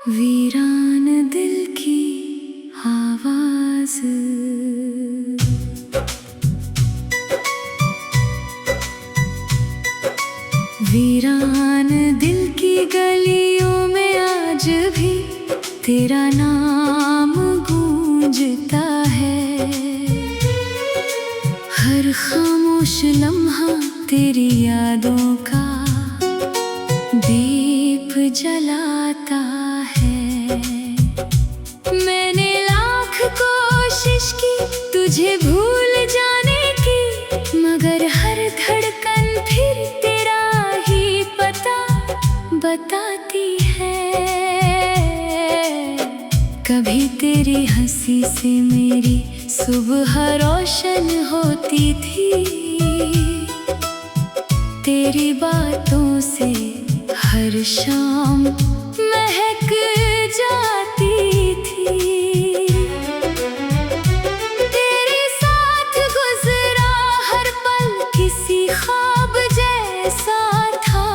वीरान दिल की आवाज, वीरान दिल की गलियों में आज भी तेरा नाम गूंजता है। हर खामोश लम्हा तेरी यादों का दीप जलाता है। मैंने लाख कोशिश की तुझे भूल जाने की, मगर हर धड़कन फिर तेरा ही पता बताती है। कभी तेरी हंसी से मेरी सुबह रोशन होती थी, तेरी बातों से हर शाम महक जाती थी। तेरे साथ गुजरा हर पल किसी ख्वाब जैसा था।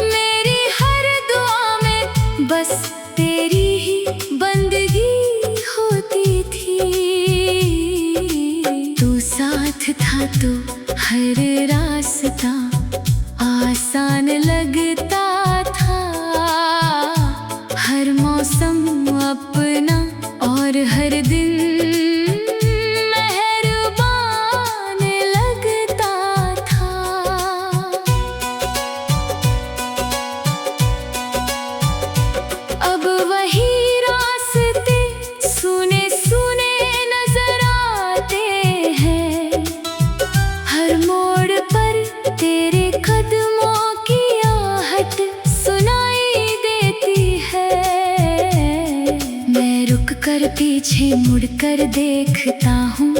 मेरी हर दुआ में बस तेरी ही बंदगी होती थी। तू साथ था तो हर रास्ता आसान लगता था। हर मौसम अपना और हर दिन मेहरबान लगता था। अब वही रास्ते सुने सुने नजर आते हैं। हर मोड़ पर तेरे कदमों की आहट सुनाई देती है। मैं रुक कर पीछे मुड़ कर देखता हूँ,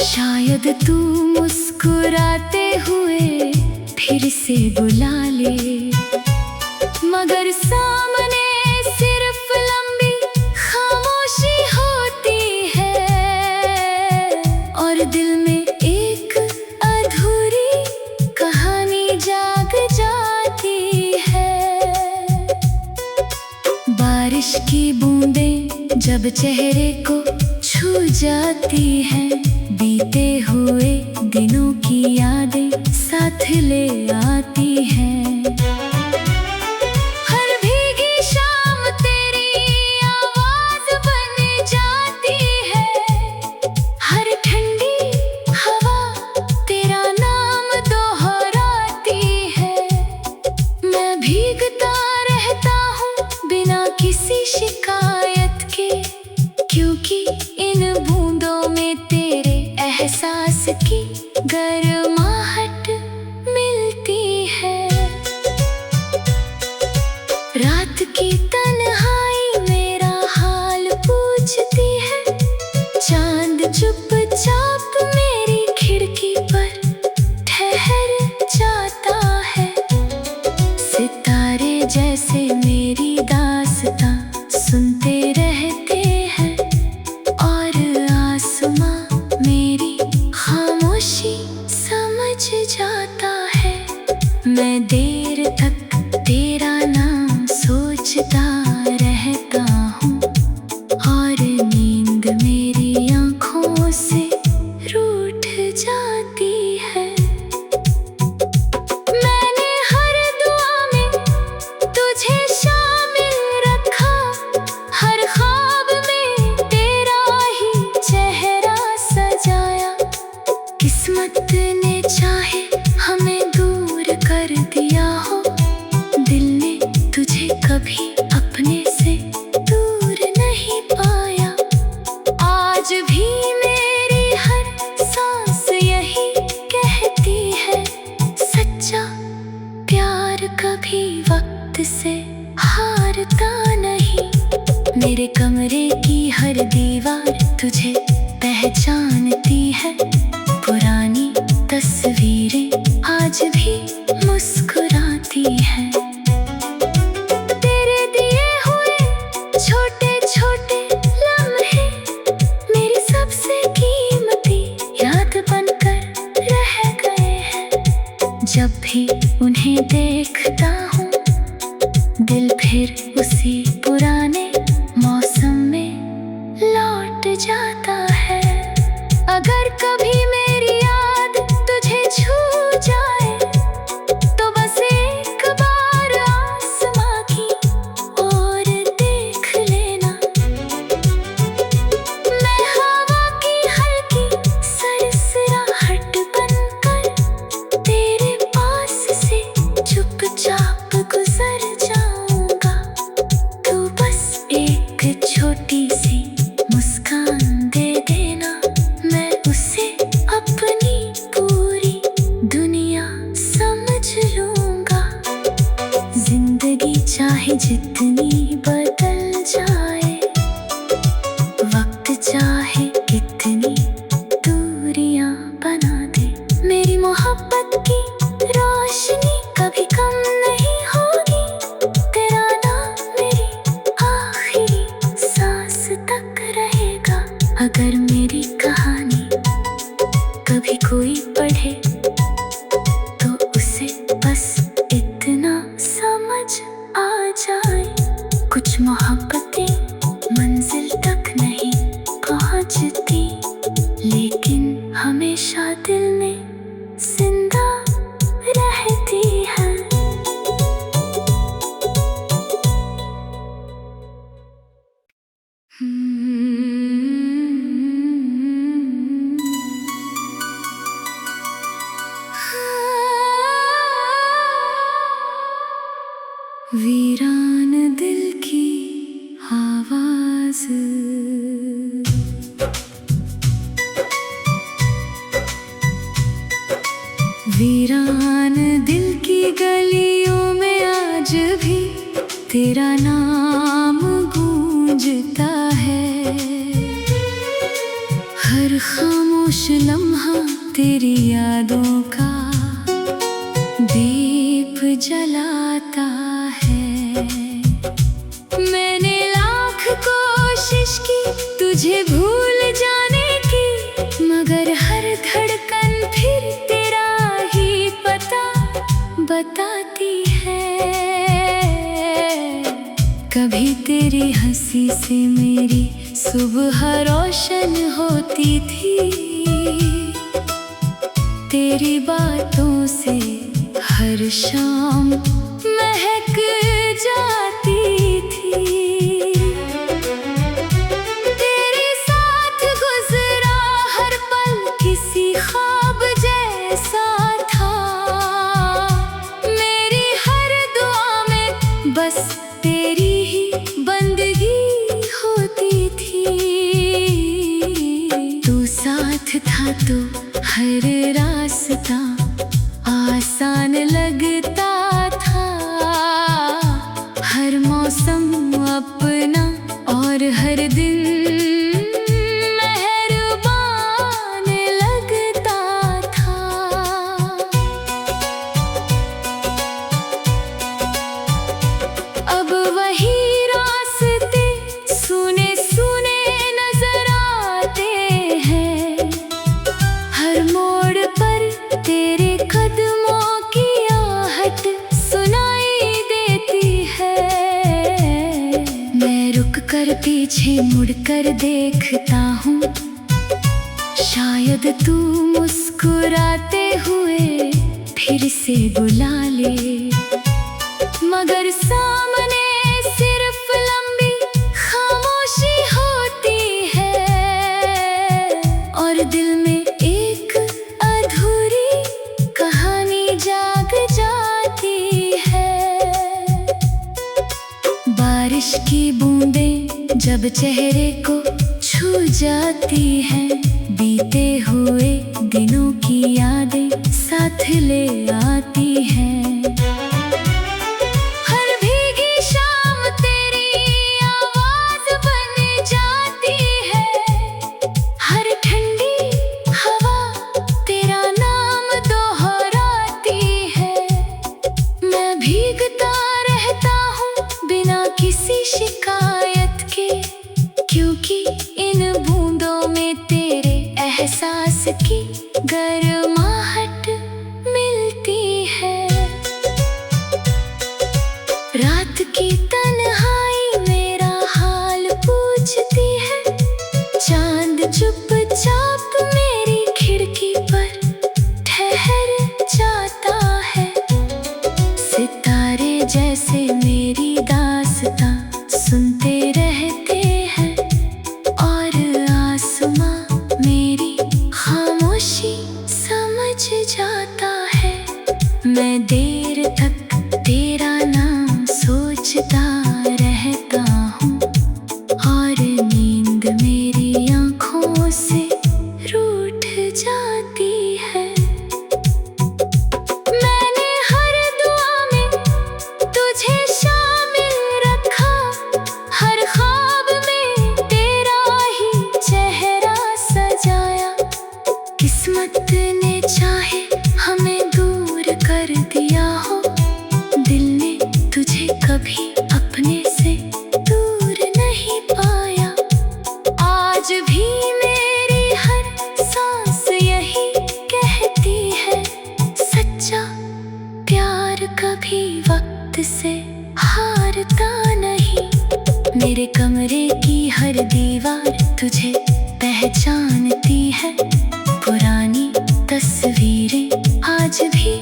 शायद तू मुस्कुराते हुए फिर से बुला ले। मगर सामने सिर्फ लंबी खामोशी होती है, और दिल में एक अधूरी कहानी जाग जाती है। बारिश की बूंदें जब चेहरे को छू जाती हैं, बीते हुए दिनों की यादें साथ ले आती हैं। हर भीगी शाम तेरी आवाज बन जाती है। हर ठंडी हवा तेरा नाम दोहराती है। मैं भीगता रहता हूँ बिना किसी शिकायत के, क्योंकि इन बूंदों में तेरे एहसास की गर्माहट मिलती है। रात की तन्हाई मेरा हाल पूछती है। चांद चुपचाप मेरी खिड़की पर ठहर जाता है। सितारे जैसे मेरी दास्तां सुनते रहते हैं, और आसमां मेरी खामोशी समझ जाता है। मैं देर तक तेरा नाम सोचता रहता हूँ, और नींद मेरी आँखों से रूठ जाती है। मैंने हर दुआ में तुझे शामिल रखा, हर ख्वाब में तेरा ही चेहरा सजाया। किस्मत ने चाहे हमें दूर कर दिया हो, दिल ने तुझे कभी अपने से दूर नहीं पाया। आज भी मेरी हर सांस यही कहती है, सच्चा प्यार कभी वक्त से हारता नहीं। मेरे कमरे की हर दीवार तुझे पहचानती है। पुरानी तस्वीरें आज भी मुस्कुराती हैं। तेरे दिए हुए छोटे छोटे लम्हे सी मुस्कान दे देना, मैं उसे अपनी पूरी दुनिया समझ लूंगा। जिंदगी चाहे जितनी बदल जाए, वक्त चाहे कितनी दूरियां बना दे, मेरी मोहब्बत की रोशनी कभी कम नहीं होगी। तेरा नाम मेरी आखिरी सांस तक रहेगा। अगर मेरी कहानी कभी कोई पढ़े तो उसे बस इतना समझ आ जाए, कुछ मोहब्बतें मंजिल तक नहीं पहुंचती, लेकिन हमेशा दिल में जिंदा रहती है। वीरान दिल की आवाज, वीरान दिल की गलियों में आज भी तेरा नाम गूंजता है। हर खामोश लम्हा तेरी यादों का दीप जलाता है। मैंने लाख कोशिश की तुझे भूल जाने की, मगर हर धड़कन फिर तेरा ही पता बताती है। कभी तेरी हंसी से मेरी सुबह रोशन होती थी, तेरी बातों से हर शाम महक जाती थी। तेरे साथ गुजरा हर पल किसी ख्वाब जैसा था, मेरी हर दुआ में बस तेरी ही बंदगी होती थी। तू साथ था तो हर रास्ता आसान लगता था, हर मौसम अपना और हर दिन मेहरबान लगता था। अब वही रास्ते सुने सुने नजर आते हैं, हर मोड़ पर तेरे कदमों की आहट सुनाई देती है। मैं रुक कर पीछे मुड़ कर देखता हूँ, शायद तू मुस्कुराते हुए फिर से बुला ले, मगर सामने सिर्फ लंबी खामोशी होती है, और दिल में एक अधूरी कहानी जाग जाती है। बारिश की बूंदें जब चेहरे को छू जाती हैं, बीते हुए दिनों की यादें साथ ले आती हैं। हर भीगी शाम तेरी आवाज बन जाती है, हर ठंडी हवा तेरा नाम दोहराती है। मैं भीगता रहता हूँ बिना किसी शिकायत के, क्योंकि इन बूंदों में तेरे एहसास की गर्माहट मिलती है। रात की तन्हाई मेरा हाल पूछती है, चांद चुपचाप मेरी खिड़की पर ठहर जाता है। सितारे जैसे मेरी दास्तां सुनते रहते हैं, और आसमां मेरी खामोशी समझ हर दीवार तुझे पहचानती है। पुरानी तस्वीरें आज भी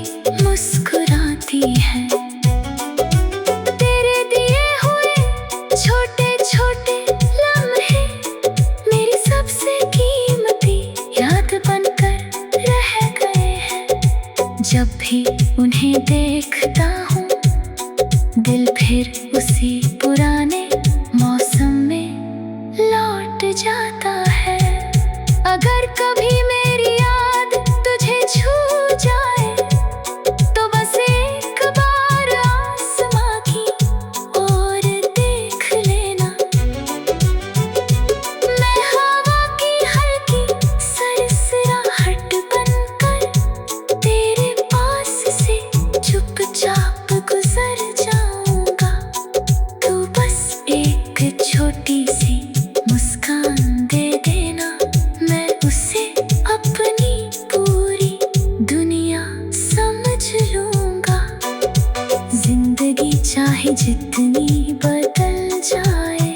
मुस्कुराती हैं। तेरे दिए हुए छोटे छोटे लम्हे मेरी सबसे कीमती याद बनकर रह गए हैं। जब भी उन्हें देखता हूँ दिल फिर उसी पुराने मौसम में लौट जाता है। अगर कभी मेरी याद तुझे छू जाए तो बस एक बार आसमां की ओर देख लेना। मैं हवा की हल्की सरसराहट बनकर तेरे पास से चुपचाप गुजर जाऊंगा। तू बस एक छोटी सी मुस्कान दे देना, मैं उसे अपनी पूरी दुनिया समझ लूंगा। जिंदगी चाहे जितनी बदल जाए,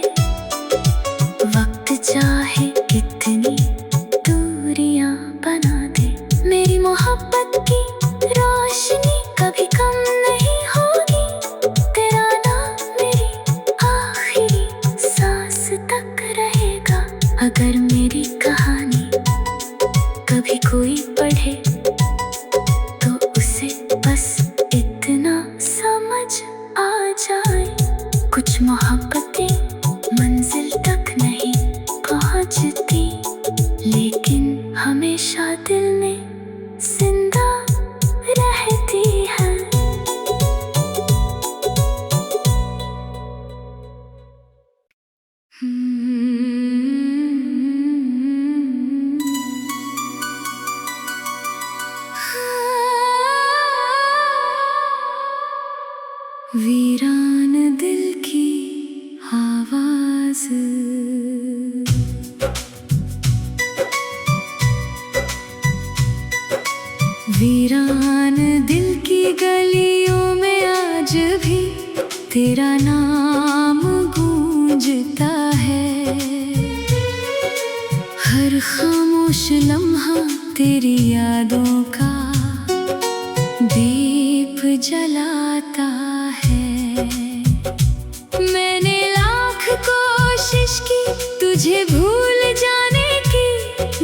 वक्त चाहे कितनी दूरियां बना दे, मेरी मोहब्बत की रोशनी कभी कम नहीं होगी। तेरा नाम मेरी आखिरी सांस तक रहेगा। अगर मेरी कहानी कभी कोई पढ़े तो उसे बस इतना समझ आ जाए, कुछ मोहब्बतें मंजिल तक नहीं पहुंचती, लेकिन हमेशा दिल में जिंदा रहती है। वीरान दिल की आवाज, वीरान दिल की गलियों में आज भी तेरा नाम गूंजता है। हर खामोश लम्हा तेरी यादों का दीप जलाता है। मैंने लाख कोशिश की तुझे भूल जाने की,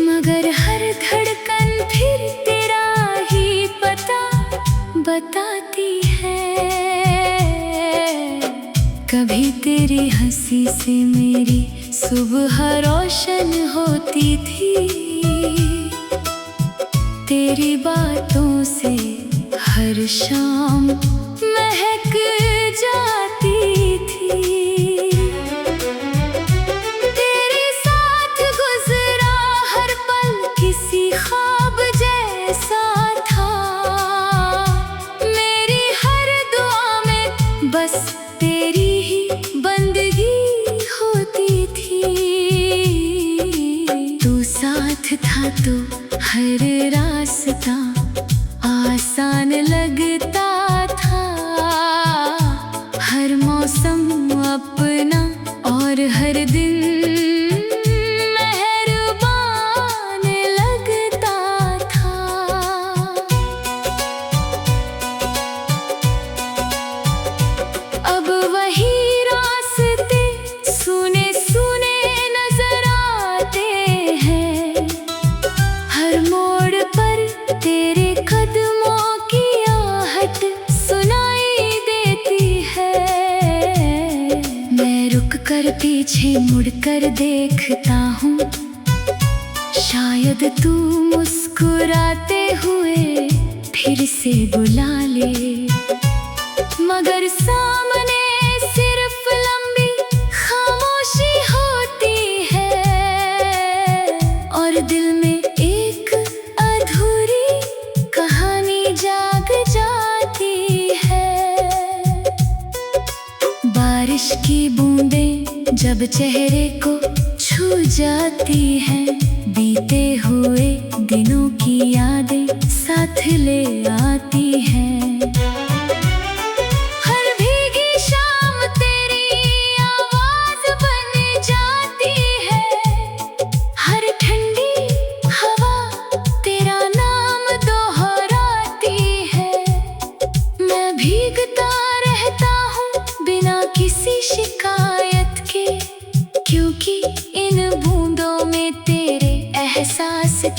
मगर हर धड़कन फिर तेरा ही पता बताती है। कभी तेरी हंसी से मेरी सुबह रोशन होती थी, तेरी बातों से हर शाम महक जाती थी। तेरे साथ गुजरा हर पल किसी ख्वाब जैसा था। मेरी हर दुआ में बस तेरी ही बंदगी होती थी। तू साथ था तो हर रास्ता आसान लगता था। हर मौसम अपना और हर दिन मेहरबान लगता था। अब वही रास्ते सुने सुने नजर आते हैं। हर मोड़ पर तेरे कदमों की आहट सुनाई देती है। मैं रुक कर पीछे मुड़कर देखता हूँ, शायद तू मुस्कुराते हुए फिर से बुला ले, मगर सामने सिर्फ लंबी खामोशी होती है। और दिल में एक अधूरी कहानी जाग जाती है। बारिश की बूंदें जब चेहरे को छू जाती हैं, बीते हुए दिनों की यादें साथ ले आती हैं। हर भीगी शाम तेरी आवाज बन जाती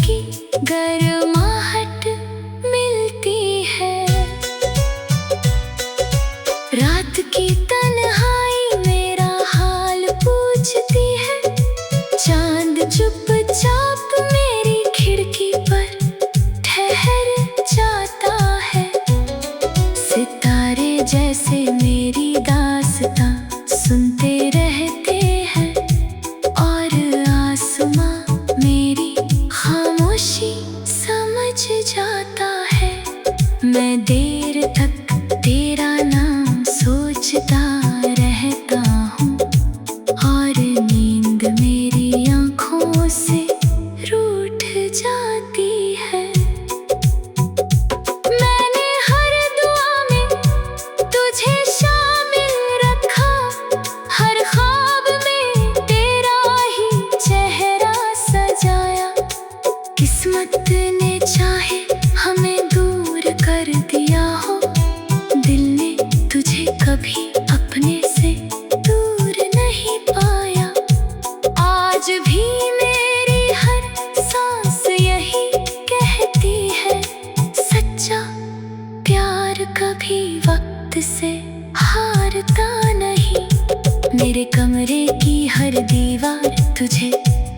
की गर्माहट मिलती है। रात की तन्हाई मेरा हाल पूछती है, चांद चुपचाप मेरी खिड़की पर ठहर जाता है। सितारे जैसे मेरी दास्तां सुनते रहते हैं और आसमां मेरी खामोशी समझ जाता है। मैं देर तक तेरा नाम सोचता रहता हूँ और नींद मेरी आँखों से रूठ जाती है। मैंने हर दुआ में तुझे शामिल रखा, हर ख्वाब में तेरा ही चेहरा सजाया। किस्मत ने चाहे हमें दूर कर दिया हो, दिल ने तुझे कभी अपने से दूर नहीं पाया। आज भी मेरी हर सांस यही कहती है, सच्चा प्यार कभी वक्त से हारता नहीं। मेरे कमरे की हर दीवार तुझे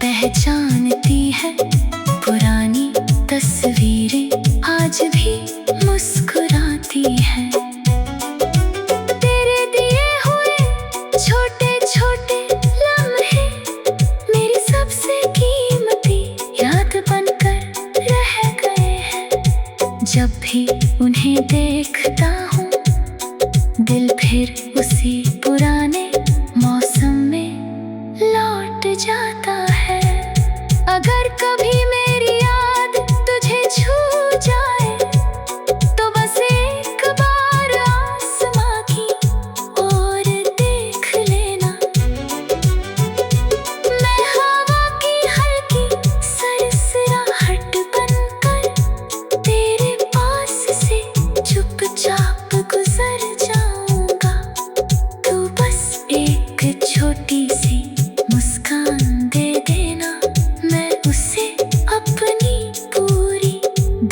पहचानती है, पुरानी तस्वीरें आज भी मुस्कुराती हैं। तेरे दिए हुए छोटे छोटे लम्हे मेरी सबसे कीमती याद बनकर रह गए हैं। जब भी उन्हें देखता हूँ दिल फिर उसी पुराने मौसम में लौट जाता है। अगर कभी मेरी याद तुझे छू जाए तो बस एक बार आसमां की ओर देख लेना। मैं हवा की हल्की सरसराहट बनकर तेरे पास से चुपचाप गुजर जाऊंगा। तू बस एक छोटी सी मुस्कान दे देना, मैं उसे अपनी पूरी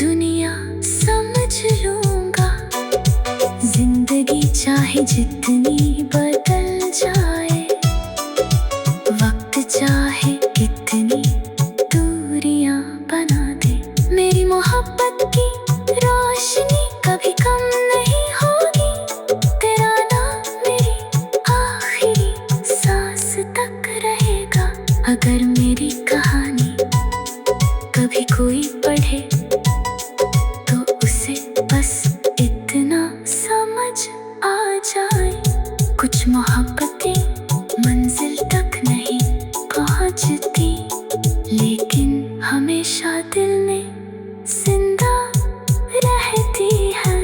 दुनिया समझ लूंगा। जिंदगी चाहे जितनी बदल जाए, वक्त चाहे कितनी दूरियां बना दे, मेरी मोहब्बत की रोशनी कभी कम नहीं होगी। तेरा नाम मेरी आखिरी सांस तक रहेगा। अगर मेरी कहानी कभी कोई पढ़े तो उसे बस इतना समझ आ जाए, कुछ मोहब्बतें मंजिल तक नहीं पहुंचती, लेकिन हमेशा दिल में जिंदा रहती है।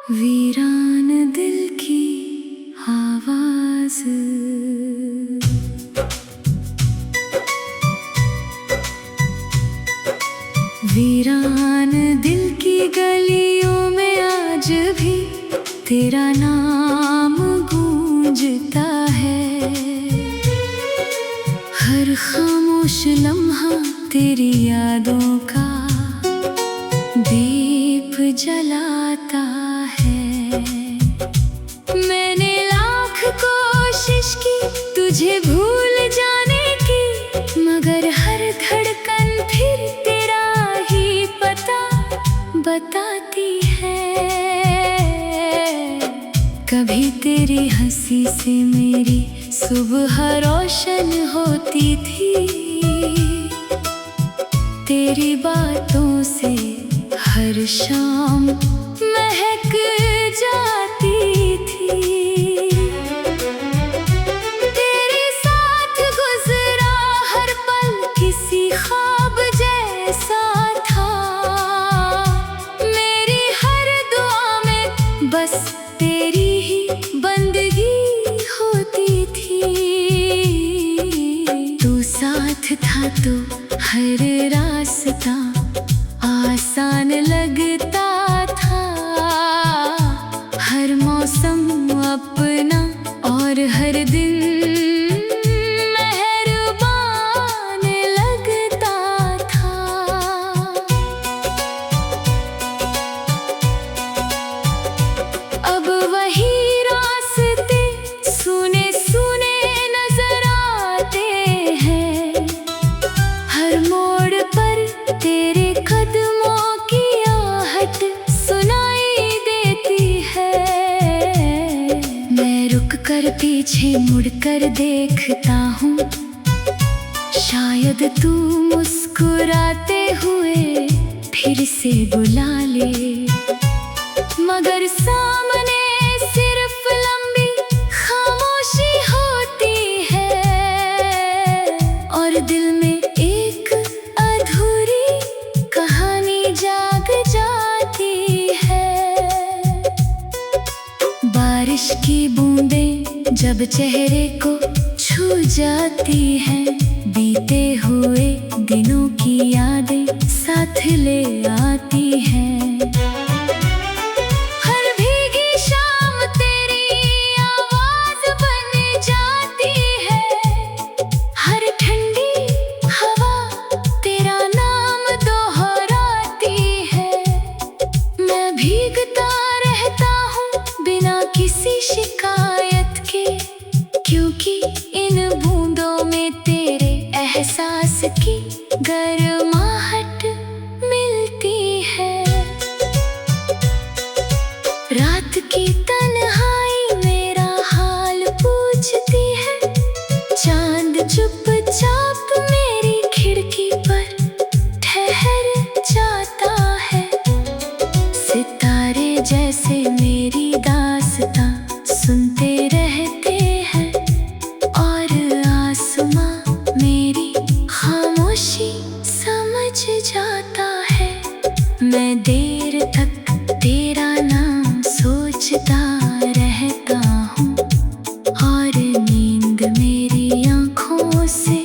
वीरान दिल की आवाज, वीरान दिल की गलियों में आज भी तेरा नाम गूंजता है। हर खामोश लम्हा तेरी यादों का दीप जलाता है। मैंने लाख कोशिश की तुझे भूल जाने की, मगर हर धड़कन फिर तेरा ही पता बताती है। कभी तेरी हंसी से मेरी सुबह रोशन होती थी, तेरी बातों से हर शाम महक जाती थी। तेरे साथ गुजरा हर पल किसी ख्वाब जैसा था। मेरी हर दुआ में बस तेरी ही बंदगी होती थी। तू साथ था तो हर रास्ता आसान लगता था, हर मौसम अपना और हर दिन मेहरबान लगता था। अब वही रास्ते सुने सुने नजर आते हैं, हर मोड़ पर तेरे कदमों की आहट सुनाई देती है। मैं रुक कर पीछे मुड़ कर देखता हूँ, शायद तू मुस्कुराते हुए फिर से बुला ले, मगर सामने सिर्फ लंबी खामोशी होती है और दिल में एक अधूरी कहानी जाग जाती है। बारिश की बूंदें जब चेहरे को छू जाती हैं, बीते हुए दिनों की यादें साथ ले आती हैं। हर भीगी शाम तेरी आवाज बन जाती है, हर ठंडी हवा तेरा नाम दोहराती है। मैं भीगता रहता हूँ बिना किसी शिकायत के, क्योंकि इन बूंदों में तेरे एहसास की गर्माहट मिलती है। रात की तन्हाई मेरा हाल पूछती है, चांद चुपचाप मेरी खिड़की पर ठहर जाता है। सितारे जैसे मेरी दास्तां सुनते रहते हैं और आसमां मेरी खामोशी समझ जाता है। मैं देर तक तेरा नाम सोचता रहता हूँ और नींद मेरी आँखों से